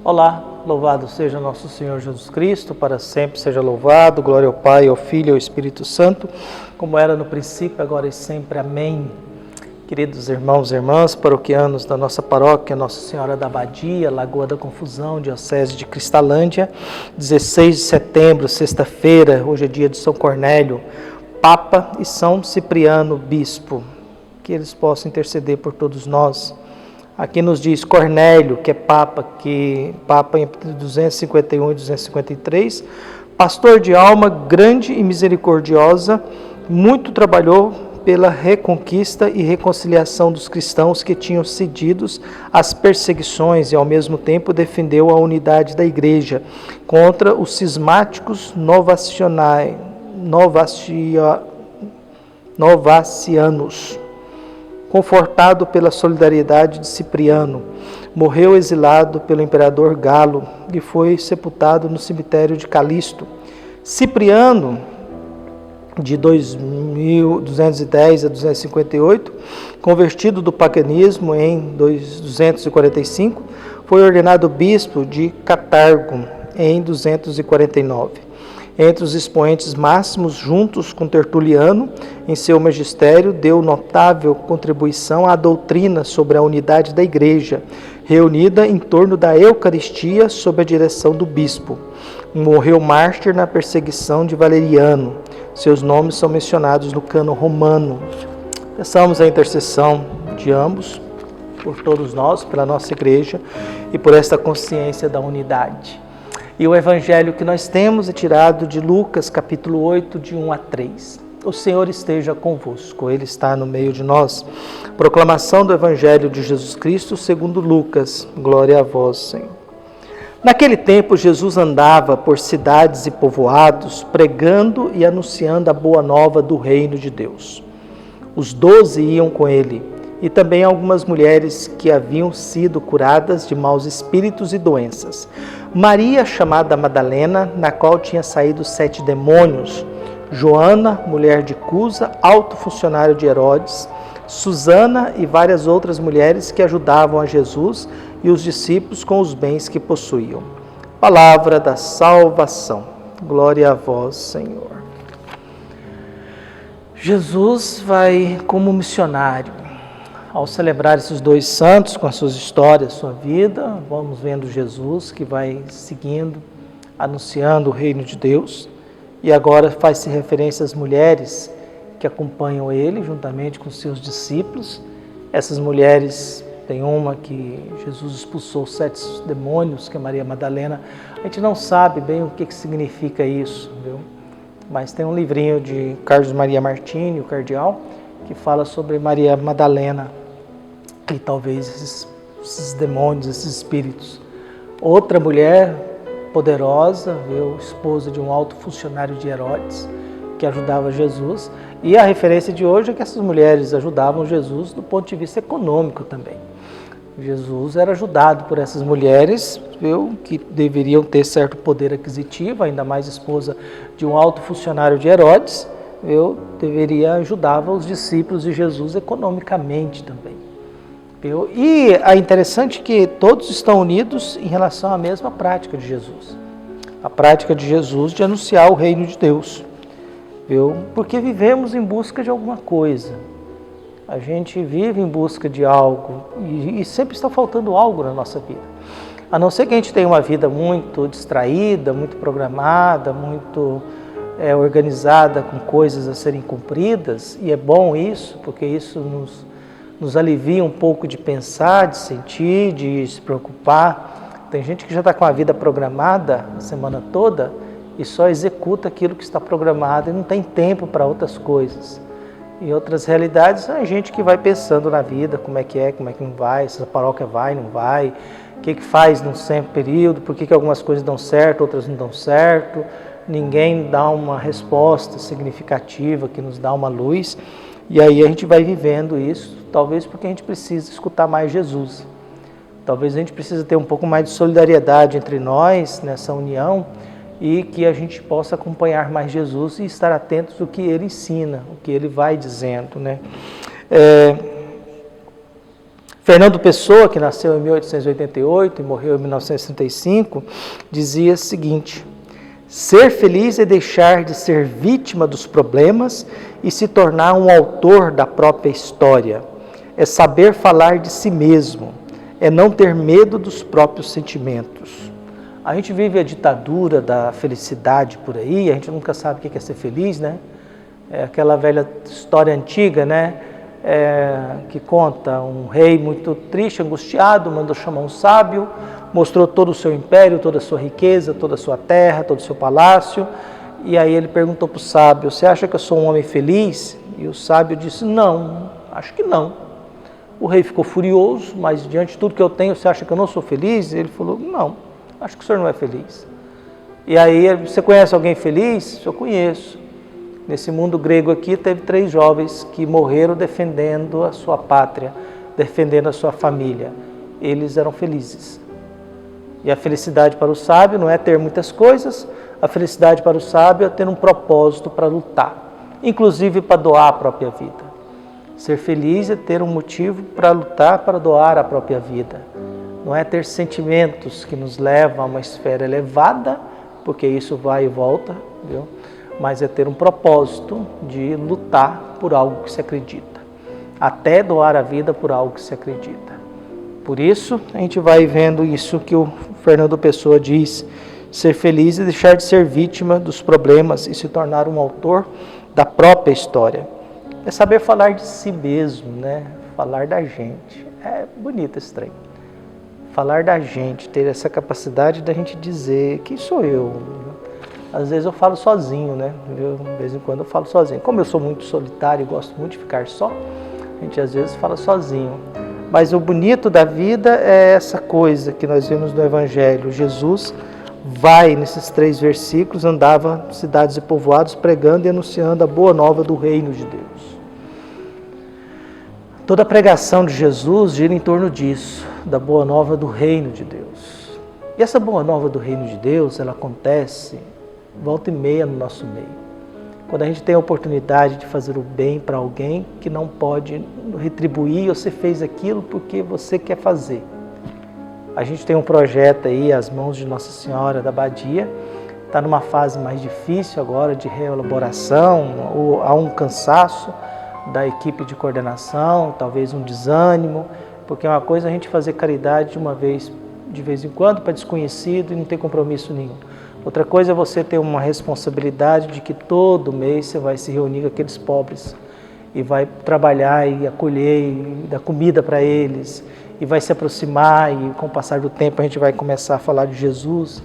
Olá, louvado seja nosso Senhor Jesus Cristo, para sempre seja louvado, glória ao Pai, ao Filho e ao Espírito Santo, como era no princípio, agora e sempre. Amém. Queridos irmãos e irmãs, paroquianos da nossa paróquia, Nossa Senhora da Abadia, Lagoa da Confusão, Diocese de Cristalândia, 16 de setembro, sexta-feira, hoje é dia de São Cornélio, Papa, e São Cipriano, Bispo, que eles possam interceder por todos nós. Aqui nos diz Cornélio, que é Papa entre 251 e 253, pastor de alma grande e misericordiosa, muito trabalhou pela reconquista e reconciliação dos cristãos que tinham cedidos às perseguições e, ao mesmo tempo, defendeu a unidade da Igreja contra os cismáticos novacianos. Confortado pela solidariedade de Cipriano, morreu exilado pelo imperador Galo e foi sepultado no cemitério de Calisto. Cipriano, de 210 a 258, convertido do paganismo em 245, foi ordenado bispo de Catargo em 249. Entre os expoentes máximos, juntos com Tertuliano, em seu magistério, deu notável contribuição à doutrina sobre a unidade da Igreja, reunida em torno da Eucaristia sob a direção do bispo. Morreu mártir na perseguição de Valeriano. Seus nomes são mencionados no cânon romano. Peçamos a intercessão de ambos, por todos nós, pela nossa Igreja e por esta consciência da unidade. E o evangelho que nós temos é tirado de Lucas, capítulo 8, de 1 a 3. O Senhor esteja convosco, Ele está no meio de nós. Proclamação do evangelho de Jesus Cristo segundo Lucas. Glória a vós, Senhor. Naquele tempo, Jesus andava por cidades e povoados, pregando e anunciando a boa nova do reino de Deus. Os 12 iam com ele, e também algumas mulheres que haviam sido curadas de maus espíritos e doenças. Maria, chamada Madalena, na qual tinha saído 7 demônios. Joana, mulher de Cusa, alto funcionário de Herodes. Susana e várias outras mulheres que ajudavam a Jesus e os discípulos com os bens que possuíam. Palavra da salvação. Glória a vós, Senhor. Jesus vai como missionário. Ao celebrar esses dois santos com as suas histórias, sua vida, vamos vendo Jesus que vai seguindo, anunciando o reino de Deus. E agora faz-se referência às mulheres que acompanham ele, juntamente com seus discípulos. Essas mulheres, tem uma que Jesus expulsou 7 demônios, que é Maria Madalena. A gente não sabe bem o que significa isso, viu? Mas tem um livrinho de Carlos Maria Martini, o cardeal, que fala sobre Maria Madalena e talvez esses demônios, esses espíritos. Outra mulher poderosa, viu, esposa de um alto funcionário de Herodes, que ajudava Jesus. E a referência de hoje é que essas mulheres ajudavam Jesus do ponto de vista econômico também. Jesus era ajudado por essas mulheres, viu, que deveriam ter certo poder aquisitivo, ainda mais esposa de um alto funcionário de Herodes. Ajudava os discípulos de Jesus economicamente também. E é interessante que todos estão unidos em relação à mesma prática de Jesus. A prática de Jesus de anunciar o reino de Deus. Porque vivemos em busca de alguma coisa. A gente vive em busca de algo e sempre está faltando algo na nossa vida. A não ser que a gente tenha uma vida muito distraída, muito programada, muito organizada com coisas a serem cumpridas, e é bom isso, porque isso nos alivia um pouco de pensar, de sentir, de se preocupar. Tem gente que já está com a vida programada a semana toda e só executa aquilo que está programado e não tem tempo para outras coisas. Em outras realidades, é gente que vai pensando na vida, como é que não vai, se a paróquia vai, não vai, o que faz num certo período, por que algumas coisas dão certo, outras não dão certo. Ninguém dá uma resposta significativa que nos dá uma luz. E aí a gente vai vivendo isso, talvez porque a gente precisa escutar mais Jesus. Talvez a gente precise ter um pouco mais de solidariedade entre nós, nessa união, e que a gente possa acompanhar mais Jesus e estar atentos ao que Ele ensina, o que Ele vai dizendo, né? Fernando Pessoa, que nasceu em 1888 e morreu em 1965, dizia o seguinte: ser feliz é deixar de ser vítima dos problemas e se tornar um autor da própria história. É saber falar de si mesmo, é não ter medo dos próprios sentimentos. A gente vive a ditadura da felicidade por aí, a gente nunca sabe o que é ser feliz, né? É aquela velha história antiga, né? Que conta um rei muito triste, angustiado, mandou chamar um sábio, mostrou todo o seu império, toda a sua riqueza, toda a sua terra, todo o seu palácio, e aí ele perguntou para o sábio: você acha que eu sou um homem feliz? E o sábio disse: não, acho que não. O rei ficou furioso: mas diante de tudo que eu tenho, você acha que eu não sou feliz? E ele falou: não, acho que o senhor não é feliz. E aí: você conhece alguém feliz? Eu conheço. Nesse mundo grego aqui, teve 3 jovens que morreram defendendo a sua pátria, defendendo a sua família. Eles eram felizes. E a felicidade para o sábio não é ter muitas coisas, a felicidade para o sábio é ter um propósito para lutar, inclusive para doar a própria vida. Ser feliz é ter um motivo para lutar, para doar a própria vida. Não é ter sentimentos que nos levam a uma esfera elevada, porque isso vai e volta, viu? Mas é ter um propósito de lutar por algo que se acredita, até doar a vida por algo que se acredita. Por isso, a gente vai vendo isso que o Fernando Pessoa diz: ser feliz e deixar de ser vítima dos problemas e se tornar um autor da própria história. É saber falar de si mesmo, né? Falar da gente. É bonito esse trem. Falar da gente, ter essa capacidade da gente dizer: quem sou eu? Às vezes eu falo sozinho, né? De vez em quando eu falo sozinho. Como eu sou muito solitário e gosto muito de ficar só, a gente às vezes fala sozinho. Mas o bonito da vida é essa coisa que nós vemos no Evangelho. Jesus vai, nesses 3 versículos, andava em cidades e povoados pregando e anunciando a boa nova do reino de Deus. Toda a pregação de Jesus gira em torno disso, da boa nova do reino de Deus. E essa boa nova do reino de Deus, ela acontece volta e meia no nosso meio. Quando a gente tem a oportunidade de fazer o bem para alguém que não pode retribuir, você fez aquilo porque você quer fazer. A gente tem um projeto aí, As Mãos de Nossa Senhora da Badia, está numa fase mais difícil agora de reelaboração, ou há um cansaço da equipe de coordenação, talvez um desânimo, porque é uma coisa a gente fazer caridade de vez em quando para desconhecido e não ter compromisso nenhum. Outra coisa é você ter uma responsabilidade de que todo mês você vai se reunir com aqueles pobres e vai trabalhar e acolher e dar comida para eles e vai se aproximar, e com o passar do tempo a gente vai começar a falar de Jesus,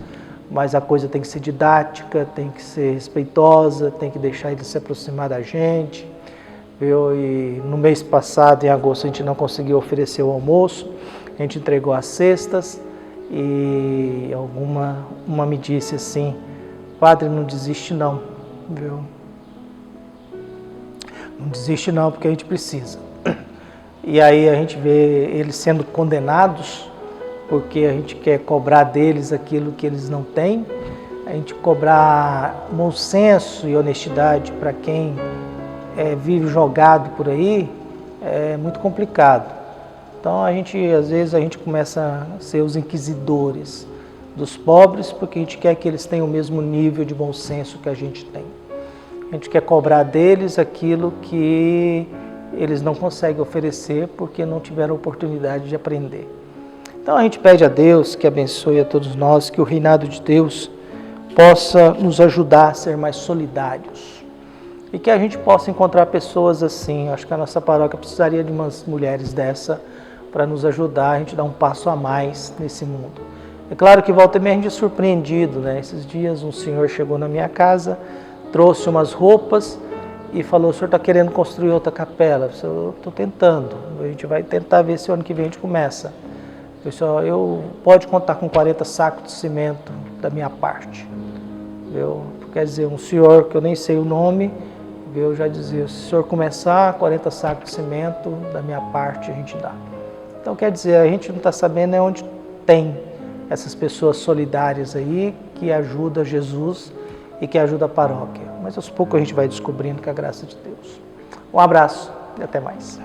mas a coisa tem que ser didática, tem que ser respeitosa, tem que deixar ele se aproximar da gente. E no mês passado, em agosto, a gente não conseguiu oferecer o almoço, a gente entregou as cestas. E uma me disse assim: padre, não desiste não, viu? Não desiste não, porque a gente precisa. E aí a gente vê eles sendo condenados, porque a gente quer cobrar deles aquilo que eles não têm, a gente cobrar bom senso e honestidade para quem vive jogado por aí, é muito complicado. Então, às vezes, a gente começa a ser os inquisidores dos pobres, porque a gente quer que eles tenham o mesmo nível de bom senso que a gente tem. A gente quer cobrar deles aquilo que eles não conseguem oferecer, porque não tiveram oportunidade de aprender. Então, a gente pede a Deus que abençoe a todos nós, que o reinado de Deus possa nos ajudar a ser mais solidários. E que a gente possa encontrar pessoas assim. Acho que a nossa paróquia precisaria de umas mulheres dessa, para nos ajudar a gente dar um passo a mais nesse mundo. É claro que volta e meia a gente é surpreendido, né? Esses dias um senhor chegou na minha casa, trouxe umas roupas e falou: o senhor está querendo construir outra capela? Eu estou tentando, a gente vai tentar ver se o ano que vem a gente começa. Eu pode contar com 40 sacos de cimento da minha parte. Quer dizer, um senhor que eu nem sei o nome, eu já dizia: se o senhor começar, 40 sacos de cimento da minha parte a gente dá. Então, quer dizer, a gente não está sabendo onde tem essas pessoas solidárias aí que ajudam Jesus e que ajudam a paróquia. Mas aos poucos a gente vai descobrindo com a graça de Deus. Um abraço e até mais.